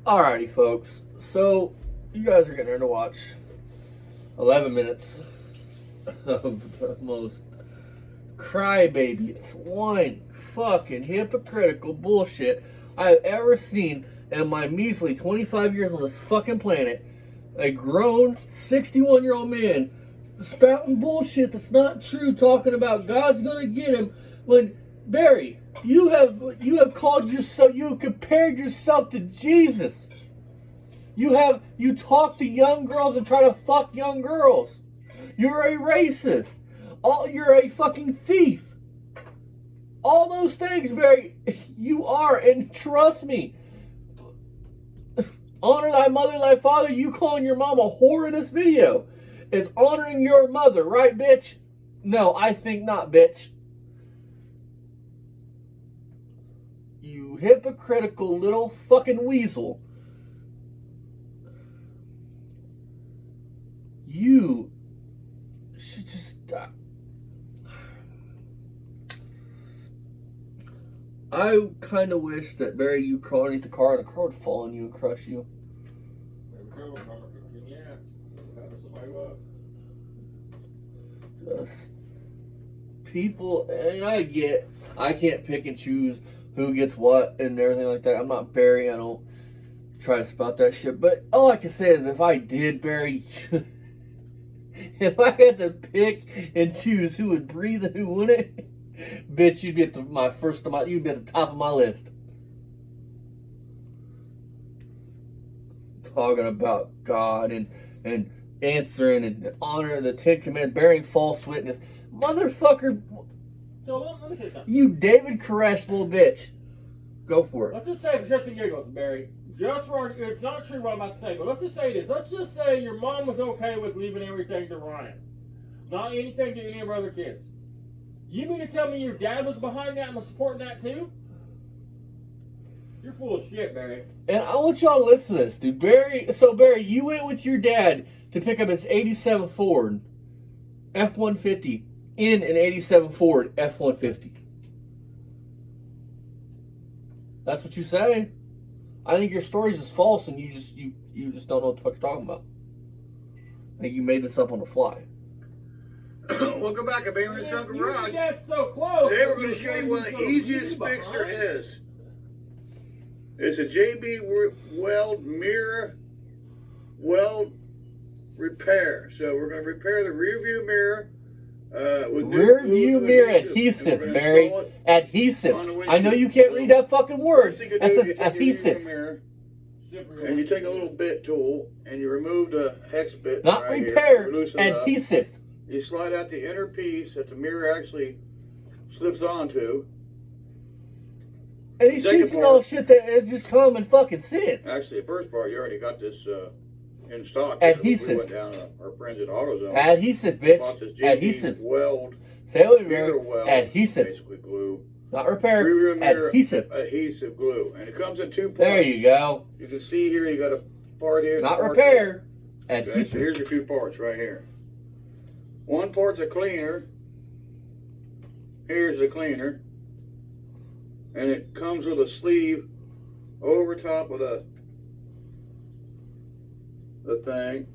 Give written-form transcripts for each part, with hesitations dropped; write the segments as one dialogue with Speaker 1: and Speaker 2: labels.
Speaker 1: Alrighty, folks. So, you guys are getting ready to watch 11 minutes of the most crybabiest, whiny, fucking hypocritical bullshit I have ever seen in my measly 25 years on this fucking planet. A grown 61-year-old man spouting bullshit that's not true, talking about God's gonna get him when Barry, you have called yourself, you have compared yourself to Jesus. You talk to young girls and try to fuck young girls. You're a racist. You're a fucking thief. All those things, Barry, you are, and trust me. Honor thy mother and thy father. You calling your mom a whore in this video is honoring your mother, right, bitch? No, I think not, bitch. You hypocritical little fucking weasel. You should just stop. I kind of wish that, Barry, you crawl underneath the car and the car would fall on you and crush you. Just people, and I can't pick and choose who gets what and everything like that. I'm not Barry. I don't try to spout that shit. But all I can say is if I did, Barry, if I had to pick and choose who would breathe and who wouldn't, bitch, you'd be at you'd be at the top of my list. Talking about God and answering and honoring the Ten Commandments, bearing false witness. Motherfucker.
Speaker 2: So let me say something.
Speaker 1: You David Koresh little bitch. Go for it.
Speaker 2: Let's just say, for just and giggles, Barry, just for, it's not true what I'm about to say, but let's just say this. Let's just say your mom was okay with leaving everything to Ryan. Not anything to any of our other kids. You mean to tell me your dad was behind that and was supporting that too? You're full of shit, Barry.
Speaker 1: And I want y'all to listen to this, dude. Barry, you went with your dad to pick up his 87 Ford F-150 in an 87 Ford F-150. That's what you say. I think your story's just false and you just don't know what the fuck you're talking about. I think you made this up on the fly.
Speaker 3: Welcome back, Baylor and Son Garage.
Speaker 2: That's so close.
Speaker 3: Today we're going to show you one of the easiest fix there is. It's a JB Weld mirror weld repair. So we're going to repair the rear view mirror with
Speaker 1: rear view mirror adhesive, Barry. Adhesive. I know you can't read that fucking word. That says adhesive.
Speaker 3: And you take a little bit tool and you remove the hex bit.
Speaker 1: Not
Speaker 3: right
Speaker 1: repair,
Speaker 3: here,
Speaker 1: adhesive.
Speaker 3: You slide out the inner piece that the mirror actually slips onto.
Speaker 1: And he's teaching all shit that has just common fucking sense.
Speaker 3: Actually, the first part, you already got this in stock.
Speaker 1: Adhesive.
Speaker 3: We went down to our friends at AutoZone.
Speaker 1: Adhesive, bitch.
Speaker 3: Bought this JB
Speaker 1: Adhesive.
Speaker 3: Weld.
Speaker 1: Say it with me,
Speaker 3: Mirror
Speaker 1: Barry.
Speaker 3: weld.
Speaker 1: Adhesive.
Speaker 3: Basically glue.
Speaker 1: Not repair.
Speaker 3: Rear mirror
Speaker 1: Adhesive.
Speaker 3: Adhesive glue. And it comes in two parts.
Speaker 1: There you go.
Speaker 3: You can see here, you got a part here.
Speaker 1: Not repair.
Speaker 3: There. Okay,
Speaker 1: Adhesive.
Speaker 3: so here's your two parts right here. One part's a cleaner. Here's the cleaner. And it comes with a sleeve over top of the thing.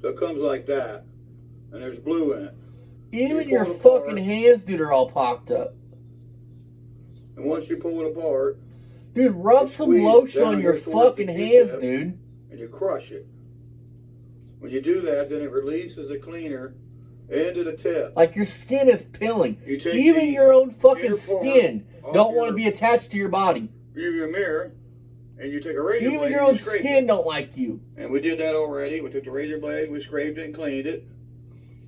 Speaker 3: So it comes like that. And there's glue in it.
Speaker 1: Even your fucking hands, dude, are all pocked up.
Speaker 3: And once you pull it apart,
Speaker 1: dude, rub some lotion on your fucking hands, dude.
Speaker 3: And you crush it. When you do that, then it releases the cleaner into the tip.
Speaker 1: Like your skin is peeling. Even your own fucking skin don't want to be attached to your body.
Speaker 3: View your mirror, and you take a razor blade.
Speaker 1: Even your own skin don't like you.
Speaker 3: And we did that already. We took the razor blade, we scraped it and cleaned it.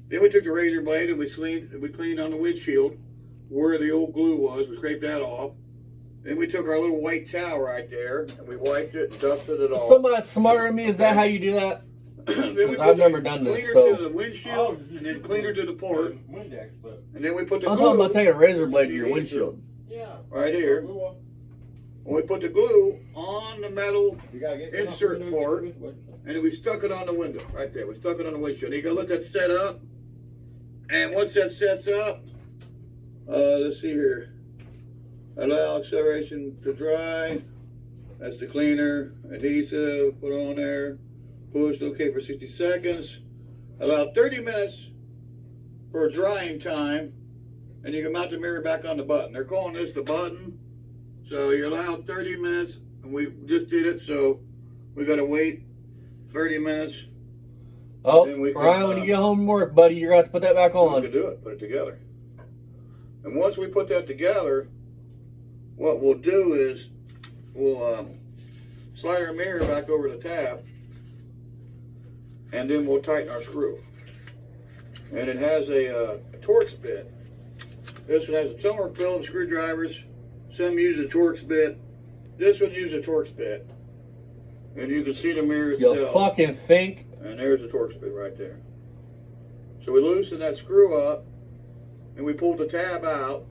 Speaker 3: Then we took the razor blade and we cleaned on the windshield where the old glue was. We scraped that off. Then we took our little white towel right there and we wiped it and dusted it off.
Speaker 1: Somebody smarter than me, is that how you do that? Because I've never done this.
Speaker 3: Cleaner
Speaker 1: So
Speaker 3: to the windshield and then cleaner to the port. And then we put the glue.
Speaker 1: I'm talking about taking a razor blade to your windshield.
Speaker 2: Yeah.
Speaker 3: Right here. And we put the glue on the metal insert part, and then we stuck it on the window right there. We stuck it on the windshield. You gotta let that set up, and once that sets up, let's see here. Allow acceleration to dry. That's the cleaner. Adhesive, put on there. Push, okay for 60 seconds. Allow 30 minutes for drying time. And you can mount the mirror back on the button. They're calling this the button. So you allow 30 minutes, and we just did it, so we gotta wait 30 minutes.
Speaker 1: Oh,
Speaker 3: Then we can,
Speaker 1: Ryan, when you get home from work, buddy, you're going to have to put that back
Speaker 3: We
Speaker 1: on.
Speaker 3: can do it, put it together. And once we put that together, what we'll do is we'll slide our mirror back over the tab, and then we'll tighten our screw. And it has a Torx bit. This one has a Tumor Phillips screwdrivers. Some use a Torx bit. This one uses a Torx bit. And you can see the mirror itself.
Speaker 1: You fucking think?
Speaker 3: And there's the Torx bit right there. So we loosened that screw up, and we pulled the tab out,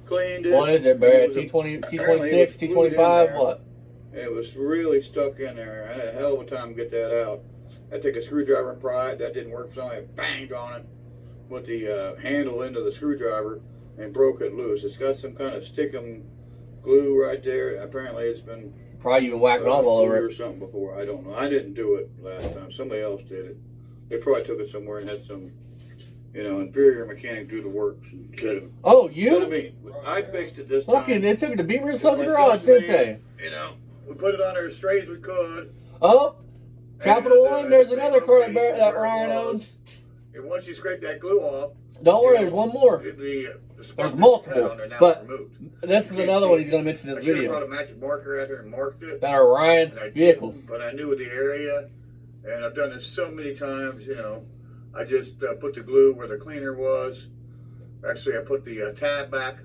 Speaker 3: cleaned it.
Speaker 1: What is it, Barry?
Speaker 3: It was
Speaker 1: T20,
Speaker 3: apparently it
Speaker 1: T26,
Speaker 3: was glued in
Speaker 1: T25,
Speaker 3: there.
Speaker 1: what?
Speaker 3: It was really stuck in there. I had a hell of a time to get that out. I took a screwdriver and pry it. That didn't work, so I banged on it with the handle into the screwdriver and broke it loose. It's got some kind of stickum glue right there. Apparently it's been
Speaker 1: Probably even whacking off all over
Speaker 3: or
Speaker 1: it.
Speaker 3: something before. I don't know. I didn't do it last time. Somebody else did it. They probably took it somewhere and had some, inferior mechanic do the work instead of.
Speaker 1: Oh,
Speaker 3: You know what I
Speaker 1: you?
Speaker 3: mean? I fixed it this
Speaker 1: Fucking,
Speaker 3: time.
Speaker 1: they took it to Beamer
Speaker 3: It's
Speaker 1: Sons
Speaker 3: my
Speaker 1: Garage,
Speaker 3: son's
Speaker 1: didn't
Speaker 3: man.
Speaker 1: they?
Speaker 3: We put it on there as straight as we could.
Speaker 1: Oh, Capital
Speaker 3: And,
Speaker 1: One, there's
Speaker 3: they
Speaker 1: another
Speaker 3: told
Speaker 1: car
Speaker 3: me
Speaker 1: that
Speaker 3: where it
Speaker 1: Ryan
Speaker 3: was.
Speaker 1: owns.
Speaker 3: And once you scrape that glue off,
Speaker 1: Don't worry, there's one more.
Speaker 3: the
Speaker 1: There's multiple,
Speaker 3: on there now
Speaker 1: but
Speaker 3: is removed.
Speaker 1: this is
Speaker 3: You can't
Speaker 1: another
Speaker 3: see
Speaker 1: one
Speaker 3: it.
Speaker 1: he's going to mention in
Speaker 3: I
Speaker 1: this
Speaker 3: should have brought
Speaker 1: video.
Speaker 3: a magic marker out here and marked it.
Speaker 1: That are Ryan's
Speaker 3: and I
Speaker 1: vehicles.
Speaker 3: didn't, but I knew the area, and I've done this so many times. I just put the glue where the cleaner was. Actually, I put the tab back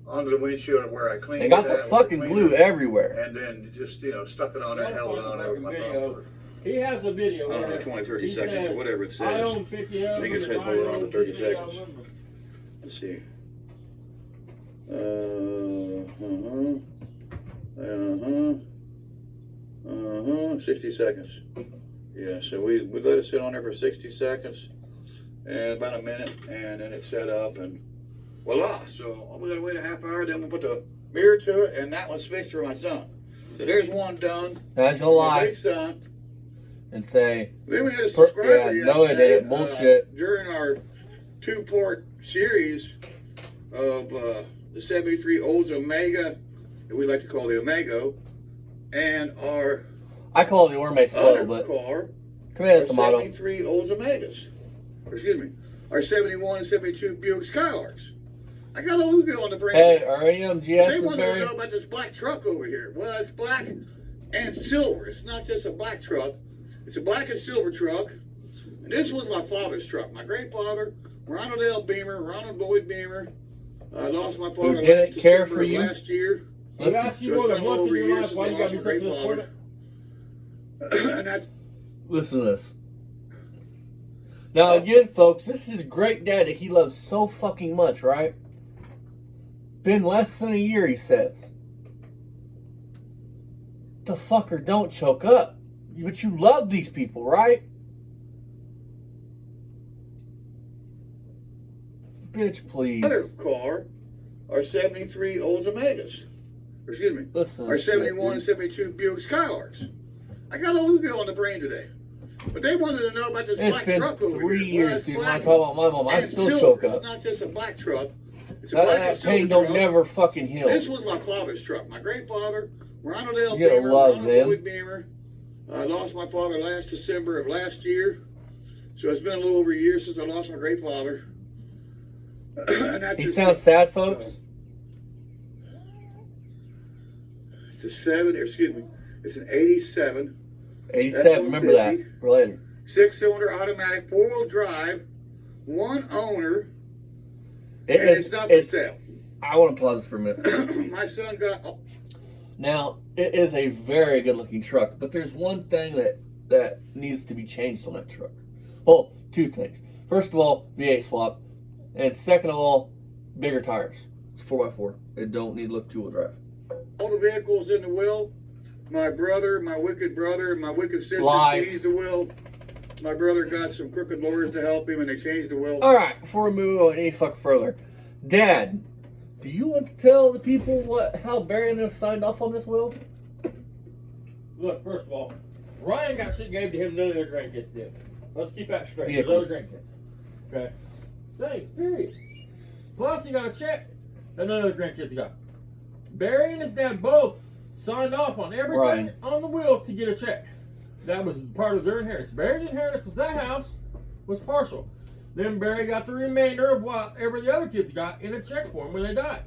Speaker 3: onto the windshield where I cleaned
Speaker 1: They got
Speaker 3: it
Speaker 1: the
Speaker 3: at with
Speaker 1: fucking
Speaker 3: cleaner,
Speaker 1: glue everywhere.
Speaker 3: and then just stuck it on there and held it on there with my thumb.
Speaker 2: He has a video.
Speaker 3: I don't know,
Speaker 2: where
Speaker 3: 20, 30
Speaker 2: he
Speaker 3: seconds or
Speaker 2: says,
Speaker 3: whatever it
Speaker 2: I
Speaker 3: says.
Speaker 2: own 50 of them.
Speaker 3: I think it says
Speaker 2: and
Speaker 3: hold it on
Speaker 2: I
Speaker 3: for
Speaker 2: own
Speaker 3: 30
Speaker 2: 50 of
Speaker 3: seconds.
Speaker 2: them.
Speaker 3: Let's see. 60 seconds. Yeah, so we let it sit on there for 60 seconds and about a minute, and then it set up, and voila. So we gotta wait a half hour, then we'll put the mirror to it, and that one's fixed for my son. So there's one done.
Speaker 1: That's your
Speaker 3: My
Speaker 1: lie.
Speaker 3: big son.
Speaker 1: And say,
Speaker 3: Then we had a subscriber
Speaker 1: yeah, no, it
Speaker 3: yesterday,
Speaker 1: ain't. Bullshit.
Speaker 3: during our two-part series of the 73 Olds Omega, that we like to call the Omega, and our
Speaker 1: I call it the Orme slow,
Speaker 3: other
Speaker 1: but
Speaker 3: car,
Speaker 1: come here,
Speaker 3: our
Speaker 1: tomato.
Speaker 3: 73 Olds Omegas. Or excuse me, our 71 and 72 Buick Skylarks. I got all those people on the brand.
Speaker 1: Hey, are any of them
Speaker 3: They
Speaker 1: GS's,
Speaker 3: wanted to
Speaker 1: Barry?
Speaker 3: know about this black truck over here. Well, it's black and silver. It's not just a black truck. It's a black and silver truck. And this was my father's truck. My great father, Ronald L. Beamer, Ronald Lloyd Beamer. I lost my father
Speaker 1: didn't
Speaker 3: last
Speaker 1: care
Speaker 3: December
Speaker 1: for
Speaker 3: of
Speaker 1: you?
Speaker 3: last year.
Speaker 2: He
Speaker 1: Listen,
Speaker 2: asked you
Speaker 3: So
Speaker 2: more
Speaker 3: it's
Speaker 2: than
Speaker 3: been
Speaker 2: once in
Speaker 3: over a
Speaker 2: your
Speaker 3: year
Speaker 2: life
Speaker 3: since
Speaker 2: why
Speaker 3: I
Speaker 2: you gotta be
Speaker 3: lost my
Speaker 2: such a
Speaker 3: great
Speaker 2: supporter.
Speaker 3: And that's
Speaker 1: listen to this. Now, again, folks, this is great dad that he loves so fucking much, right? Been less than a year, he says. The fucker don't choke up. But you love these people, right? Bitch, please.
Speaker 3: other car, our 73 Olds Omegas. Or excuse me,
Speaker 1: Listen to
Speaker 3: our
Speaker 1: this shit,
Speaker 3: 71 and
Speaker 1: dude.
Speaker 3: 72 Buick Skylarks. I got all those people on the brain today. But they wanted to know about this
Speaker 1: It's
Speaker 3: black
Speaker 1: been
Speaker 3: truck over
Speaker 1: 3
Speaker 3: here. Well,
Speaker 1: years,
Speaker 3: it's
Speaker 1: dude. When I
Speaker 3: black
Speaker 1: talk about my mom, I
Speaker 3: and
Speaker 1: still
Speaker 3: silver.
Speaker 1: choke up.
Speaker 3: It's not just a black truck. It's a black
Speaker 1: That
Speaker 3: and
Speaker 1: pain
Speaker 3: silver
Speaker 1: don't
Speaker 3: truck.
Speaker 1: never fucking heal.
Speaker 3: This was my father's truck. My great father, Ronald L.
Speaker 1: You gotta
Speaker 3: Beamer,
Speaker 1: love
Speaker 3: Ronald
Speaker 1: them.
Speaker 3: Lloyd Beamer. I lost my father last December of last year. So it's been a little over a year since I lost my great father. And that's
Speaker 1: He
Speaker 3: just
Speaker 1: sounds sad, folks.
Speaker 3: It's a 7, or excuse me, it's an 87
Speaker 1: 87, remember that. For later.
Speaker 3: 6-cylinder automatic 4-wheel drive, one owner,
Speaker 1: It
Speaker 3: and
Speaker 1: is,
Speaker 3: it's not for
Speaker 1: it's,
Speaker 3: sale.
Speaker 1: I want to pause for a minute.
Speaker 3: My son got.
Speaker 1: Now, it is a very good looking truck, but there's one thing that needs to be changed on that truck. Well, two things. First of all, V8 swap. And second of all, bigger tires. It's 4x4. It don't need to look two-wheel drive.
Speaker 3: All the vehicles in the will. My brother, my wicked sister
Speaker 1: Lies.
Speaker 3: changed the will. My brother got some crooked lawyers to help him, and they changed the will.
Speaker 1: Alright, before we move on any fuck further. Dad, Do you want to tell the people how Barry and them signed off on this will?
Speaker 2: Look, first of all, Ryan got shit gave to him, none of their grandkids did. Let's keep that straight.
Speaker 1: Vehicles.
Speaker 2: There's other grandkids. Okay? Thanks, period. Plus, you got a check that none of the grandkids got. Barry and his dad both signed off on everything
Speaker 1: Ryan.
Speaker 2: on the will to get a check. That was part of their inheritance. Barry's inheritance was that house was partial. Then Barry got the remainder of whatever the other kids got in a check form when they died.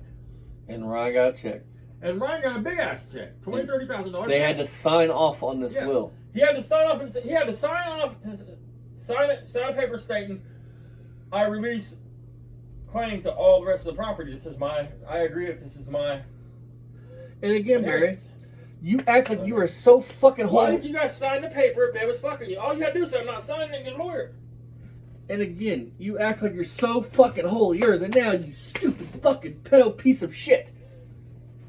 Speaker 1: And Ryan got a check.
Speaker 2: And Ryan got a big ass check, $30,000.
Speaker 1: They had to sign off on this will.
Speaker 2: He had to sign off and he had to sign a paper stating, I release claim to all the rest of the property. This is I agree that this is my.
Speaker 1: And again, Barry, you act like you are so fucking
Speaker 2: Why
Speaker 1: holy.
Speaker 2: did you guys sign the paper if they was fucking you? All you had to do is say, I'm not signing it, get a lawyer.
Speaker 1: And again, you act like you're so fucking holier than now, you stupid fucking pedo piece of shit.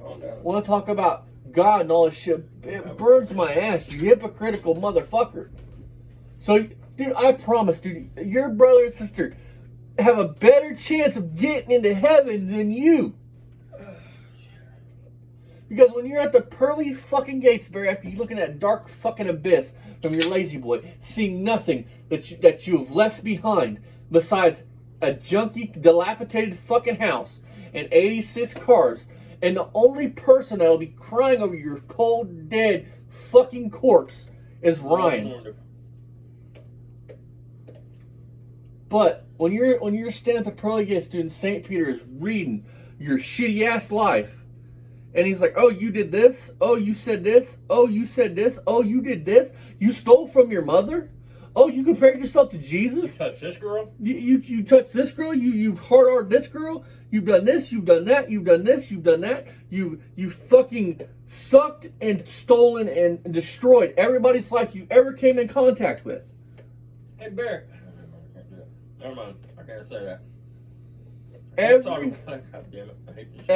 Speaker 2: Calm down.
Speaker 1: Want to talk about God and all this shit? It burns my ass, you hypocritical motherfucker. So, dude, I promise, dude, your brother and sister have a better chance of getting into heaven than you. Because when you're at the pearly fucking gates, Barry, after you look in that dark fucking abyss from your lazy boy, seeing nothing that you have left behind besides a junky, dilapidated fucking house and 86 cars, and the only person that'll be crying over your cold, dead fucking corpse is Ryan. But when you're standing at the pearly gates, dude, and St. Peter is reading your shitty ass life. And he's like, oh, you did this? Oh, you said this? Oh, you said this? Oh, you did this? You stole from your mother? Oh, you compared yourself to Jesus?
Speaker 2: You touched this girl?
Speaker 1: You touched this girl? You hard-armed this girl? You've done this, you've done that, you've done this, you've done that. You fucking sucked and stolen and destroyed everybody's life you ever came in contact with.
Speaker 2: Hey, Barry. Never mind. I can't say that.
Speaker 1: Every,
Speaker 2: God damn it. I hate this shit.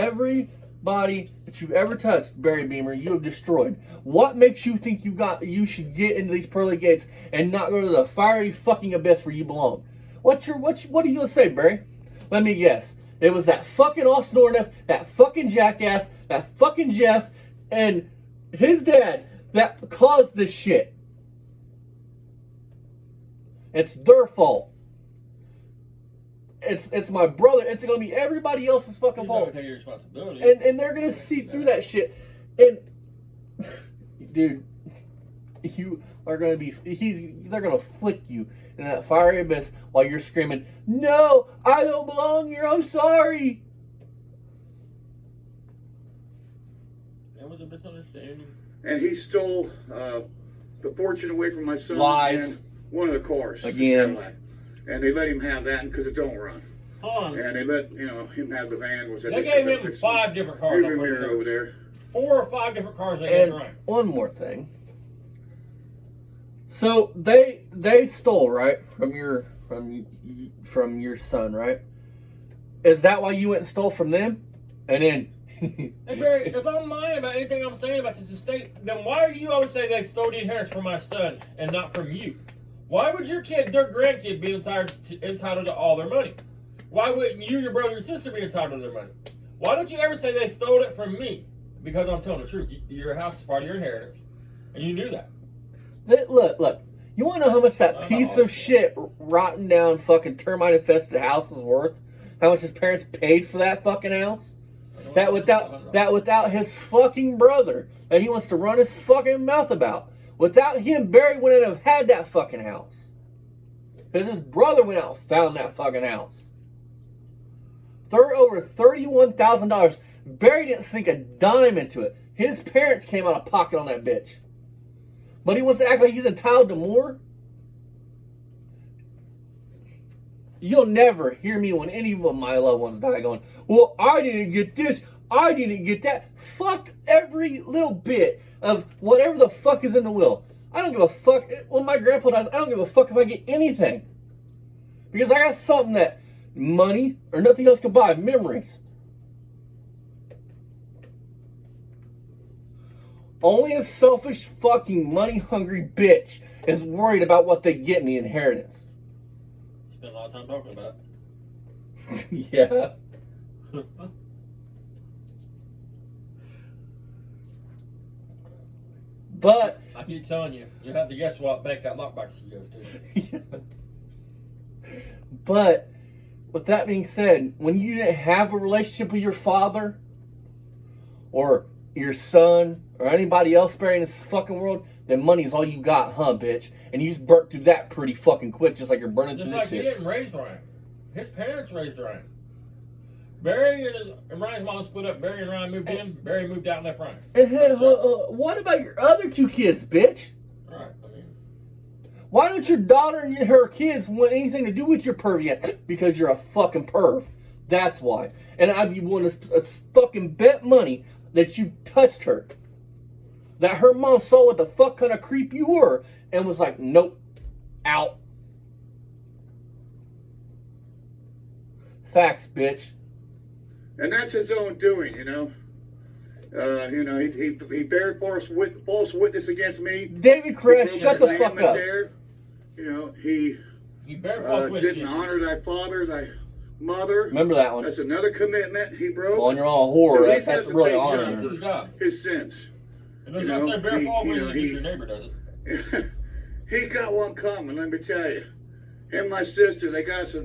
Speaker 1: everybody that you've ever touched, Barry Beamer, you have destroyed. What makes you think you should get into these pearly gates and not go to the fiery fucking abyss where you belong? What are you gonna say, Barry? Let me guess. It was that fucking Austin Orneff, that fucking jackass, that fucking Jeff, and his dad that caused this shit. It's their fault. It's my brother. It's gonna be everybody else's fucking fault.
Speaker 2: Take your responsibility.
Speaker 1: And they're gonna see through that shit. And dude, you are gonna be they're gonna flick you in that fiery abyss while you're screaming, no, I don't belong here, I'm sorry.
Speaker 2: That was a misunderstanding.
Speaker 3: And he stole the fortune away from my son.
Speaker 1: Lies.
Speaker 3: And one of the cars.
Speaker 1: Again.
Speaker 3: And they let him have that because it don't run.
Speaker 2: Hold on.
Speaker 3: And they let him have the van.
Speaker 2: They gave him 5 different cars.
Speaker 3: Rearview mirror over there.
Speaker 2: 4 or 5 different cars they gave
Speaker 1: And
Speaker 2: Ryan.
Speaker 1: one more thing. So they stole, right, from your son, right? Is that why you went and stole from them? And then
Speaker 2: Hey Barry, if I'm lying about anything I'm saying about this estate, then why do you always say they stole the inheritance from my son and not from you? Why would their grandkid be entitled to all their money? Why wouldn't you, your brother, and sister be entitled to their money? Why don't you ever say they stole it from me? Because I'm telling the truth. Your house is part of your inheritance, and you knew that.
Speaker 1: Look. You want to know how much that piece of shit, rotten down, fucking termite infested house is worth? How much his parents paid for that fucking house? That without his fucking brother that he wants to run his fucking mouth about. Without him, Barry wouldn't have had that fucking house. Because his brother went out and found that fucking house. Over $31,000. Barry didn't sink a dime into it. His parents came out of pocket on that bitch. But he wants to act like he's entitled to more? You'll never hear me when any of my loved ones die going, well, I didn't get this, I didn't get that. Fuck every little bit of whatever the fuck is in the will. I don't give a fuck. When my grandpa dies, I don't give a fuck if I get anything. Because I got something that money or nothing else can buy. Memories. Only a selfish fucking money-hungry bitch is worried about what they get in the inheritance.
Speaker 2: Spent a lot of time talking about
Speaker 1: Yeah.
Speaker 2: it.
Speaker 1: But
Speaker 2: I keep telling you, you have to guess what bank that lockbox goes to.
Speaker 1: But with that being said, when you didn't have a relationship with your father or your son or anybody else buried in this fucking world, then money is all you got, huh, bitch? And you just burnt through that pretty fucking quick, just like you're burning
Speaker 2: Just
Speaker 1: through
Speaker 2: like
Speaker 1: this
Speaker 2: he
Speaker 1: shit.
Speaker 2: didn't raise Ryan. His parents raised Ryan. Barry and Ryan's mom split up. Barry and Ryan moved in. Barry moved out and left Ryan.
Speaker 1: And hey, what about your other two kids, bitch?
Speaker 2: Right. I mean,
Speaker 1: Why don't your daughter and her kids want anything to do with your pervy ass? Because you're a fucking perv. That's why. And I'd be willing to fucking bet money that you touched her. That her mom saw what the fuck kind of creep you were and was like, nope, out. Facts, bitch.
Speaker 3: And that's his own doing, you know. He bear false witness against me.
Speaker 1: David Koresh, shut the fuck up.
Speaker 3: There. You know, he
Speaker 2: bear false witness.
Speaker 3: didn't honor thy father, thy mother.
Speaker 1: Remember that one.
Speaker 3: That's another commitment he broke.
Speaker 1: Calling your mom a whore,
Speaker 3: So he's
Speaker 1: that's
Speaker 3: got to
Speaker 1: really
Speaker 3: face
Speaker 1: honoring
Speaker 2: That's his job.
Speaker 3: his sins.
Speaker 2: And there's no say bear false witness against your neighbor, does it?
Speaker 3: He got one coming, let me tell you. Him and my sister, they got to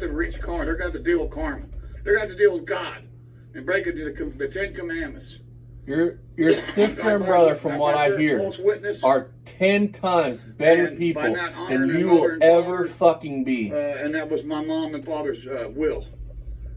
Speaker 3: reach karma. They got to deal with karma. They got to deal with God and break it to the 10 Commandments.
Speaker 1: Your sister and brother, from what I hear, are 10 times better people than you will ever fucking be.
Speaker 3: And that was my mom and father's will.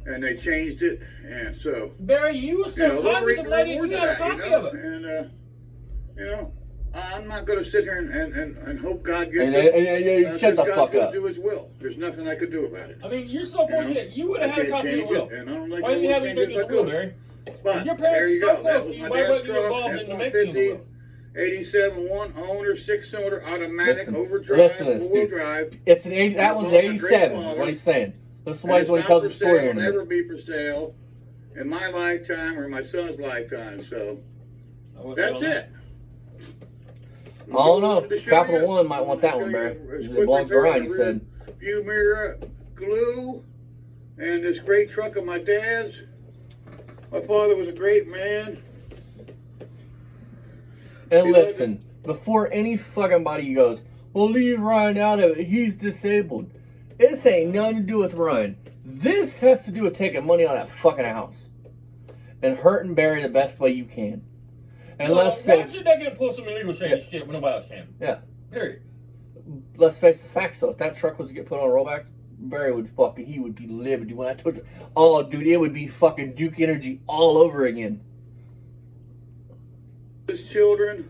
Speaker 3: And they changed it, and so...
Speaker 2: Barry, you were so tight with the lady, you got a copy of it.
Speaker 3: And, I'm not going to sit here and hope God gets it.
Speaker 1: Shut the fuck
Speaker 3: God's
Speaker 1: up.
Speaker 3: do his will. There's nothing I could do about it.
Speaker 2: I mean, you're so fortunate. You would have had a copy of the will.
Speaker 3: And I don't like
Speaker 2: Why didn't you have anything in the will, Barry?
Speaker 3: But
Speaker 2: Your
Speaker 3: there you
Speaker 2: parents
Speaker 3: go.
Speaker 2: are so close to you. Why weren't you involved in the making of the will?
Speaker 3: 87 one-owner, 6-cylinder, automatic, overdrive,
Speaker 1: listen,
Speaker 3: four-wheel drive.
Speaker 1: It's an 80, that was 87, is what he's saying. That's why he tells the story here in a minute.
Speaker 3: It'll never be for sale in my lifetime or my son's lifetime, so that's it.
Speaker 1: I don't know. Capital One might want that one, Barry. It belongs to Ryan, he said.
Speaker 3: View mirror, glue, and this great truck of my dad's. My father was a great man.
Speaker 1: And listen, before any fucking body goes, well, leave Ryan out of it. He's disabled. This ain't nothing to do with Ryan. This has to do with taking money out of that fucking house and hurting Barry the best way you can. And let's face
Speaker 2: it, they're gonna pull some illegal shit when nobody else can.
Speaker 1: Yeah.
Speaker 2: Period.
Speaker 1: Let's face the facts though. If that truck was to get put on a rollback, Barry would he would be livid. When I told you, oh dude, it would be fucking Duke Energy all over again.
Speaker 3: His children.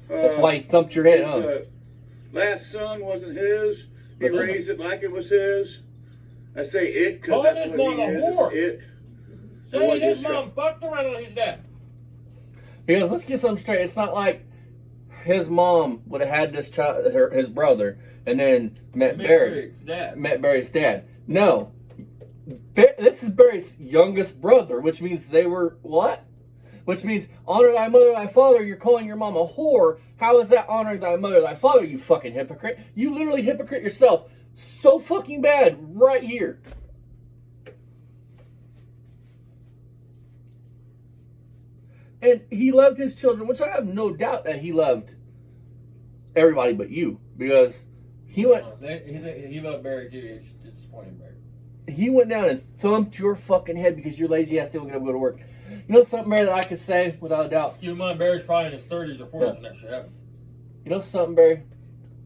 Speaker 1: That's why he thumped your head, huh?
Speaker 3: Last son wasn't his. He raised it like it was his. I say it because that's what he is.
Speaker 2: Whore.
Speaker 3: It.
Speaker 2: Saying his mom fucked around on his dad.
Speaker 1: Because let's get something straight. It's not like his mom would have had this child, his brother, and then met Barry's dad. No. This is Barry's youngest brother, which means they were what? Which means honor thy mother, thy father. You're calling your mom a whore. How is that honoring thy mother, thy father, you fucking hypocrite? You literally hypocrite yourself so fucking bad right here. And he loved his children, which I have no doubt that he loved everybody but you, because he went.
Speaker 2: He loved Barry too. It's disappointing, Barry.
Speaker 1: He went down and thumped your fucking head because your lazy ass still gonna go to work. You know something, Barry, that I could say without a doubt.
Speaker 2: Keep in mind, Barry's probably in his 30s or 40s when that shit happened.
Speaker 1: You know something, Barry?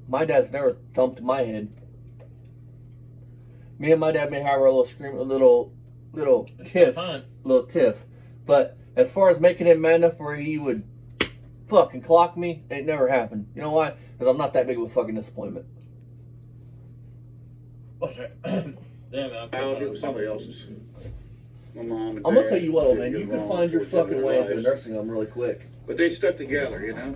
Speaker 1: My dad's never thumped my head. Me and my dad may have our little tiff, but as far as making him mad enough where he would fucking clock me, it never happened. You know why? Because I'm not that big of a fucking disappointment.
Speaker 2: What's that? Damn, man.
Speaker 3: It was somebody else's. My mom and
Speaker 1: I'm gonna
Speaker 3: dad
Speaker 1: tell you what, old man.
Speaker 3: didn't
Speaker 1: You
Speaker 3: get
Speaker 1: can
Speaker 3: along
Speaker 1: find your
Speaker 3: before
Speaker 1: fucking
Speaker 3: they
Speaker 1: way into a
Speaker 3: realized.
Speaker 1: nursing home really quick.
Speaker 3: But they stuck together, you know.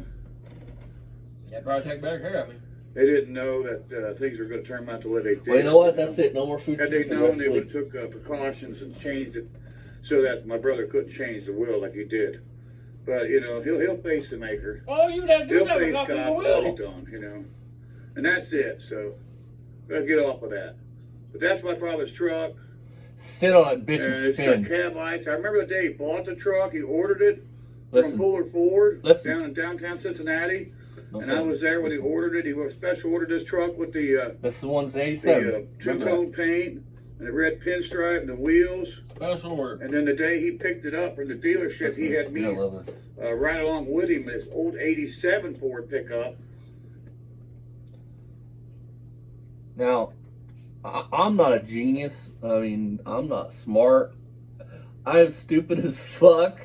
Speaker 2: Yeah, probably take better care of me.
Speaker 3: They didn't know that things were going to turn out the way they did.
Speaker 1: Well, you know what? That's it. No more food for
Speaker 3: Had they
Speaker 1: the
Speaker 3: known,
Speaker 1: rest
Speaker 3: they
Speaker 1: of the
Speaker 3: would
Speaker 1: week.
Speaker 3: have took precautions and changed it so that my brother couldn't change the will like he did. But you know, he'll face the maker.
Speaker 2: All you'd have to do
Speaker 3: He'll
Speaker 2: is have a
Speaker 3: face
Speaker 2: copy of the
Speaker 3: God
Speaker 2: will.
Speaker 3: what he done, you know. And that's it. So gotta get off of that. But that's my father's truck.
Speaker 1: Sit on it, bitch,
Speaker 3: And
Speaker 1: and
Speaker 3: it's got
Speaker 1: spin.
Speaker 3: cab lights. I remember the day he bought the truck. He ordered it. from Fuller Ford
Speaker 1: Listen.
Speaker 3: down in downtown Cincinnati. And
Speaker 1: Listen.
Speaker 3: I was there when he
Speaker 1: Listen.
Speaker 3: ordered it. He was special ordered this truck with the
Speaker 1: This is the one's 87.
Speaker 3: two-tone paint and the red pinstripe and the wheels.
Speaker 2: Special order.
Speaker 3: And then the day he picked it up from the dealership, he had me
Speaker 1: love this.
Speaker 3: right along with him in his old 87 Ford pickup.
Speaker 1: Now, I'm not a genius. I mean, I'm not smart. I'm stupid as fuck.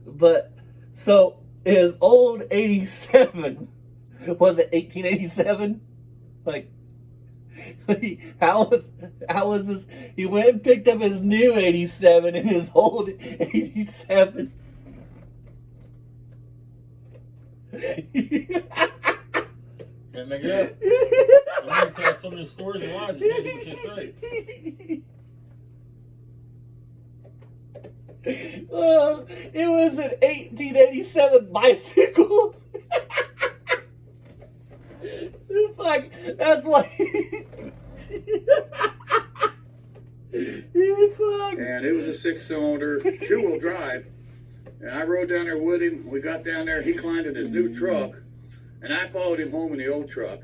Speaker 1: But, so, his old 87, was it 1887? Like, how was this? He went and picked up his new 87 and his old 87.
Speaker 2: Can't make it up. I'm gonna tell so many stories and lies. You can't get shit straight.
Speaker 1: It was an 1887 bicycle. Fuck, that's why. Fuck.
Speaker 3: And it was a 6-cylinder, 2-wheel drive. And I rode down there with him. We got down there. He climbed in his new truck. And I followed him home in the old truck.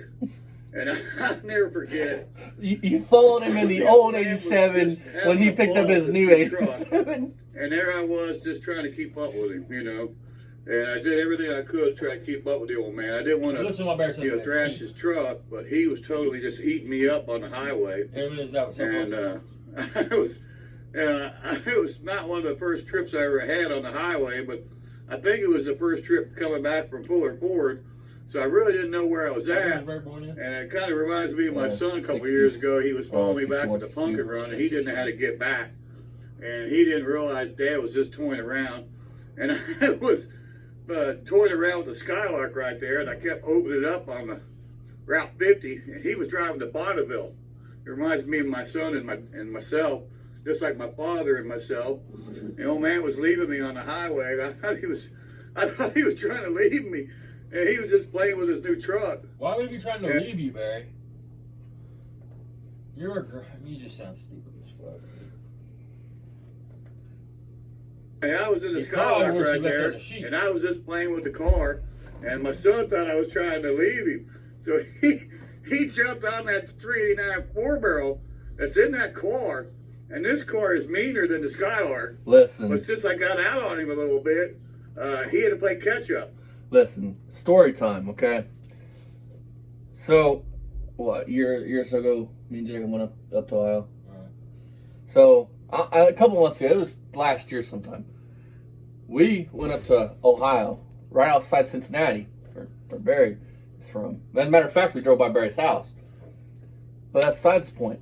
Speaker 3: And I'll never forget.
Speaker 1: You followed him in the old 87 when he picked up his new 87.
Speaker 3: And there I was just trying to keep up with him, you know. And I did everything I could to try to keep up with the old man. I didn't want to,
Speaker 2: Listen to my bear says
Speaker 3: thrash his truck, but he was totally just eating me up on the highway.
Speaker 2: Him and that was
Speaker 3: And it was not one of the first trips I ever had on the highway, but I think it was the first trip coming back from Fuller Ford. So I really didn't know where I was at. And it kind of reminds me of my son a couple years ago. He was following me back with the Pumpkin Run, and he didn't know how to get back. And he didn't realize Dad was just toying around. And I was toying around with the Skylark right there, and I kept opening it up on the Route 50, and he was driving to Bonneville. It reminds me of my son and myself, just like my father and myself. The old man was leaving me on the highway, and I thought he was trying to leave me, and he was just playing with his new truck.
Speaker 2: Why would he be trying to leave you, Barry? You just sound stupid as fuck.
Speaker 3: And I was in the Skylark right there, and I was just playing with the car, and my son thought I was trying to leave him. So he jumped on that 389 4-barrel that's in that car, and this car is meaner than the Skylark.
Speaker 1: Listen.
Speaker 3: But since I got out on him a little bit, he had to play catch up.
Speaker 1: Listen, story time, okay? So, what, years ago, me and Jacob went up to Ohio.
Speaker 2: Right.
Speaker 1: So, a couple months ago, it was last year sometime, we went up to Ohio, right outside Cincinnati, where Barry is from. As a matter of fact, we drove by Barry's house. But that's besides the point.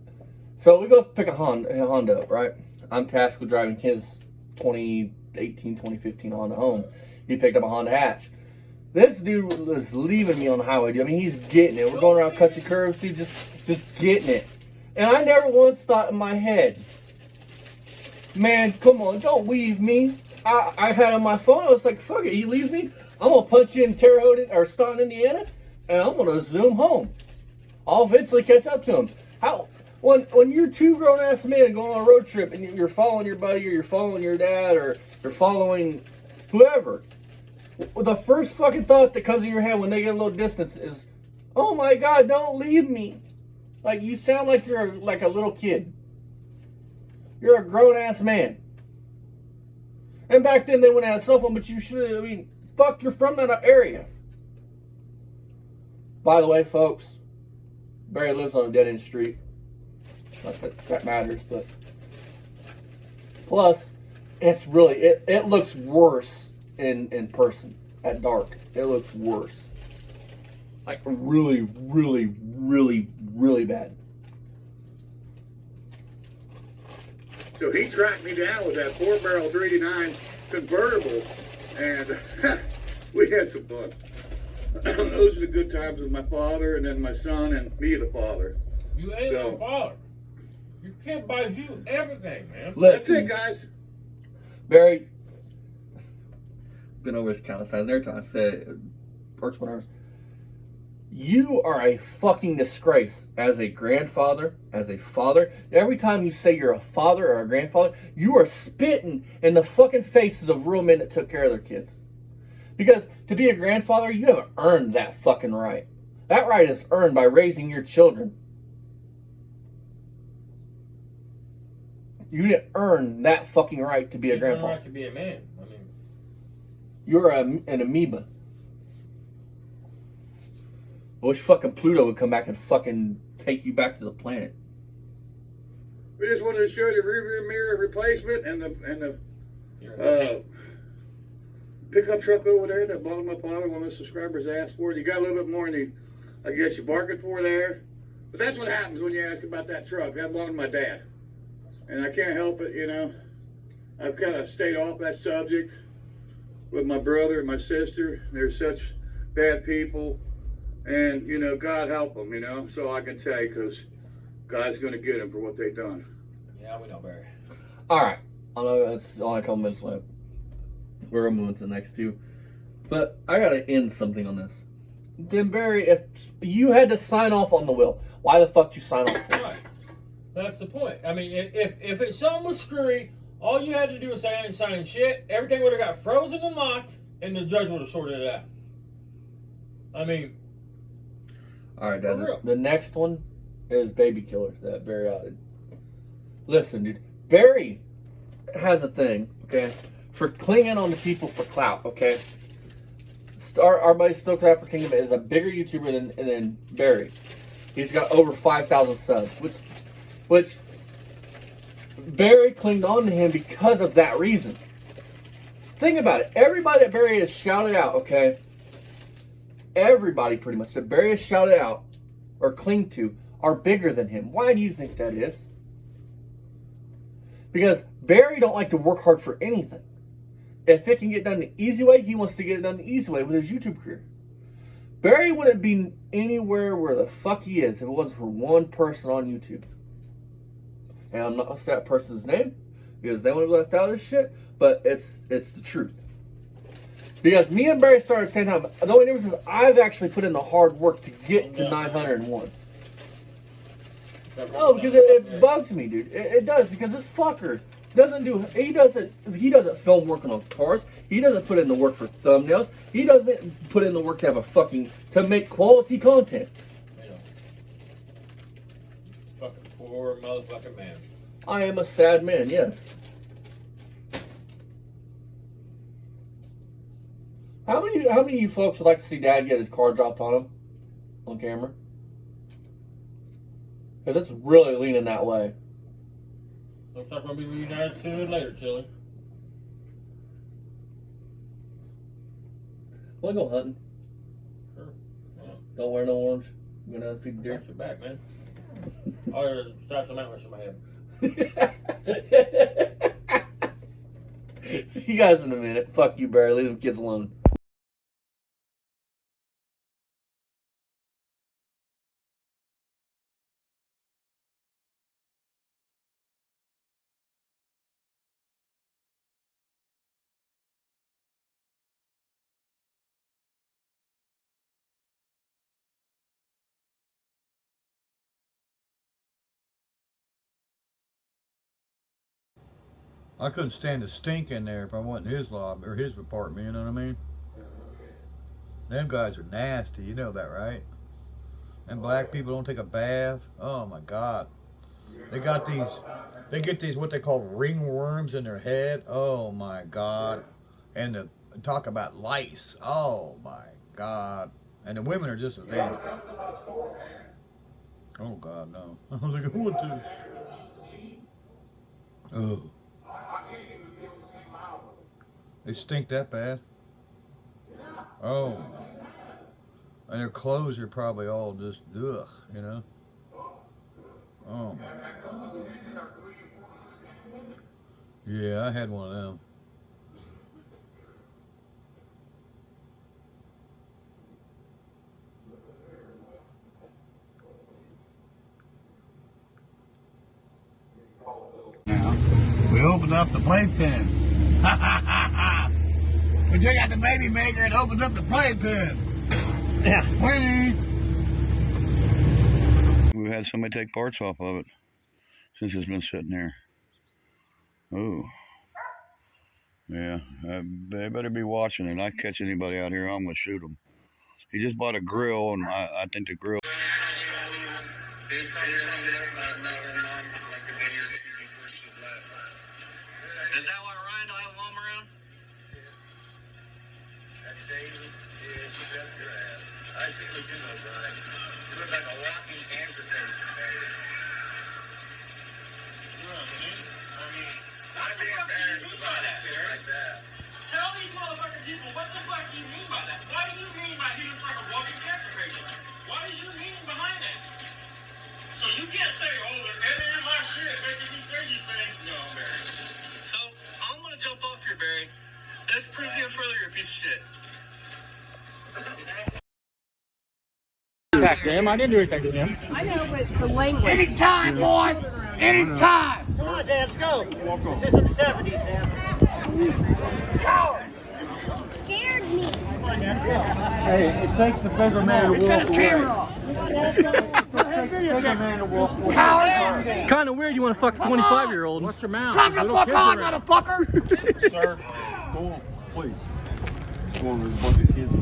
Speaker 1: So, we go pick a Honda up, right? I'm tasked with driving his 2018, 2015 Honda home. He picked up a Honda Hatch. This dude was leaving me on the highway, dude. I mean, he's getting it. We're going around country curves, dude, just getting it. And I never once thought in my head, man, come on, don't leave me. I had on my phone, I was like, fuck it, he leaves me, I'm going to punch you in Terre Haute or Staunton, Indiana, and I'm going to zoom home. I'll eventually catch up to him. When you're two grown-ass men going on a road trip and you're following your buddy or you're following your dad or you're following whoever, the first fucking thought that comes in your head when they get a little distance is, oh my God, don't leave me. Like, you sound like you're like a little kid. You're a grown-ass man. And back then they wouldn't have a cell phone, but you should, I mean, fuck, you're from that area. By the way, folks, Barry lives on a dead-end street. Not that matters, but plus, it's really, it looks worse in person at dark. It looks worse. Like really, really, really, really bad.
Speaker 3: So he tracked me down with that 4-barrel 389 convertible, and we had some fun. Those are the good times with my father, and then my son, and me, the father.
Speaker 2: You ain't no father. Your kid buys you everything, man.
Speaker 1: Listen,
Speaker 3: that's it, guys.
Speaker 1: Barry, been over his countless times. Every time I said it, works 1 hour. You are a fucking disgrace as a grandfather, as a father. Every time you say you're a father or a grandfather, you are spitting in the fucking faces of real men that took care of their kids. Because to be a grandfather, you haven't earned that fucking right. That right is earned by raising your children. You didn't earn that fucking right to be a grandpa.
Speaker 2: Right to be a man. I mean,
Speaker 1: you're an amoeba. I wish fucking Pluto would come back and fucking take you back to the planet.
Speaker 3: We just wanted to show the rear mirror replacement and the pickup truck over there that bottom up on one of the subscribers asked for. You got a little bit more than I guess you're barking for there. But that's what happens when you ask about that truck. That belonged to my dad. And I can't help it, you know. I've kind of stayed off that subject with my brother and my sister. They're such bad people. And, you know, God help them, you know. So I can tell you, because God's going to get them for what they've done.
Speaker 2: Yeah, we know, Barry.
Speaker 1: All right. I know it's only a couple minutes left. We're going to move on to the next two. But I got to end something on this. Then, Barry, if you had to sign off on the will, why the fuck did you sign off?
Speaker 2: Right. That's the point. I mean, if it's something was screwy, all you had to do was say I ain't signing shit. Everything would have got frozen and locked, and the judge would have sorted it out. I mean,
Speaker 1: all right, Dad. The next one is Baby Killer that Barry outed. Listen, dude. Barry has a thing, okay, for clinging on to people for clout, okay? Our buddy Still Trapper Kingdom is a bigger YouTuber than Barry. He's got over 5,000 subs, which Barry clinged on to him because of that reason. Think about it. Everybody that Barry has shouted out, okay? Everybody pretty much that Barry has shouted out or clinged to are bigger than him. Why do you think that is? Because Barry don't like to work hard for anything. If it can get done the easy way, he wants to get it done the easy way with his YouTube career. Barry wouldn't be anywhere where the fuck he is if it wasn't for one person on YouTube. And I'm not going to say that person's name because they would have left out of this shit, but it's the truth. Because me and Barry started at the same time. The only difference is I've actually put in the hard work to get to 901. No, because it bugs me, dude. It does, because this fucker he doesn't film working on cars. He doesn't put in the work for thumbnails. He doesn't put in the work to have to make quality content.
Speaker 2: You know, fucking poor motherfucking man.
Speaker 1: I am a sad man, yes. How many of you folks would like to see Dad get his car dropped on him on camera? Because it's really leaning that way.
Speaker 2: Looks like we'll be reunited sooner or later, Chili.
Speaker 1: Want to go hunting?
Speaker 2: Sure. Yeah.
Speaker 1: Don't wear no orange. I'm gonna feed the deer.
Speaker 2: Got your back, man. All there's straps of antlers in my head.
Speaker 1: See you guys in a minute. Fuck you, Barry. Leave them kids alone.
Speaker 3: I couldn't stand the stink in there if I went in his lobby or his apartment, you know what I mean? Them guys are nasty, you know that, right? And black people don't take a bath. Oh my God. They get these what they call ringworms in their head. Oh my God. And talk about lice. Oh my God. And the women are just as nasty. Oh God, no. I was like, what the? Oh. They stink that bad? Oh. And their clothes are probably all just, ugh, you know? Oh my God. Yeah, I had one of them. Now, we opened up the playpen. We took out the baby maker and opened up the playpen.
Speaker 1: Yeah.
Speaker 3: Sweetie,
Speaker 4: had somebody take parts off of it since it's been sitting there. Oh. Yeah, they better be watching it. I catch anybody out here, I'm going to shoot them. He just bought a grill, and I think the grill...
Speaker 5: Is that why Ryan don't have a mom around? That's David. Yeah, you got your ass. I see what you know, Brian. You look like a walking amputation, baby. I'd be embarrassed about it like that.
Speaker 2: Tell these motherfucking people what the fuck you mean by that. What do you mean by he looks like a walking cancer patient? What is your meaning behind that? So you can't say, oh, they're editing my shit, making me say these things. No, Barry.
Speaker 5: So, I'm gonna jump off here, Barry. This proves even further you're a piece of shit.
Speaker 2: Attack him. I didn't do anything to him.
Speaker 6: I know, but the language.
Speaker 7: Anytime, boy! Anytime! Come on, Dad, let's go. This is in the 70s, Dad. Coward!
Speaker 6: Scared me.
Speaker 7: Come on, Dad, let's go.
Speaker 8: Hey, it takes a bigger man to
Speaker 7: He's got
Speaker 8: walk
Speaker 7: his
Speaker 8: away.
Speaker 7: camera off.
Speaker 8: Coward!
Speaker 1: Kind of weird you want to fuck a 25-year-old.
Speaker 2: What's your mouth?
Speaker 7: Come the
Speaker 2: Little
Speaker 7: fuck
Speaker 2: kids
Speaker 7: on,
Speaker 2: around.
Speaker 7: motherfucker!
Speaker 8: Sir, go on, please. Go on, there's a bunch of kids.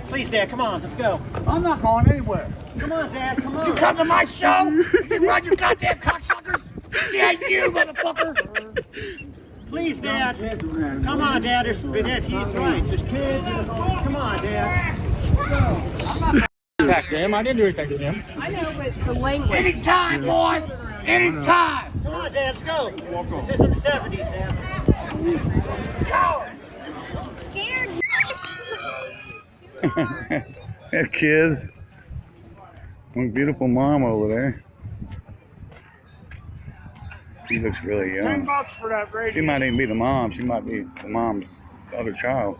Speaker 7: Please, Dad, come on, let's go.
Speaker 8: I'm not going anywhere.
Speaker 7: Come on, Dad, come on. You come to my show? You run, you goddamn cocksuckers? Yeah, you, motherfucker! Please, Dad. Come on, Dad, he's right. There's kids. Come on, Dad.
Speaker 2: Attack him. I didn't do anything to him.
Speaker 6: I know, but the language.
Speaker 7: Anytime, boy! Anytime! Come on, Dad, let's go. This is in the 70s, Dad. Coward!
Speaker 6: Scared me.
Speaker 4: Yeah, kids. One beautiful mom over there. She looks really young.
Speaker 8: $10 for that radio.
Speaker 4: She might even be the mom. She might be the mom's other child.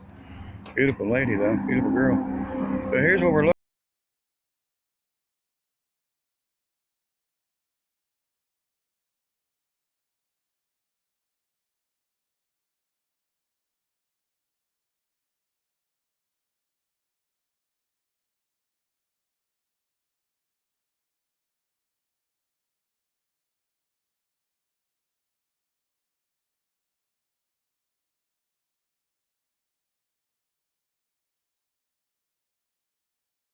Speaker 4: Beautiful lady, though. Beautiful girl. So here's what we're looking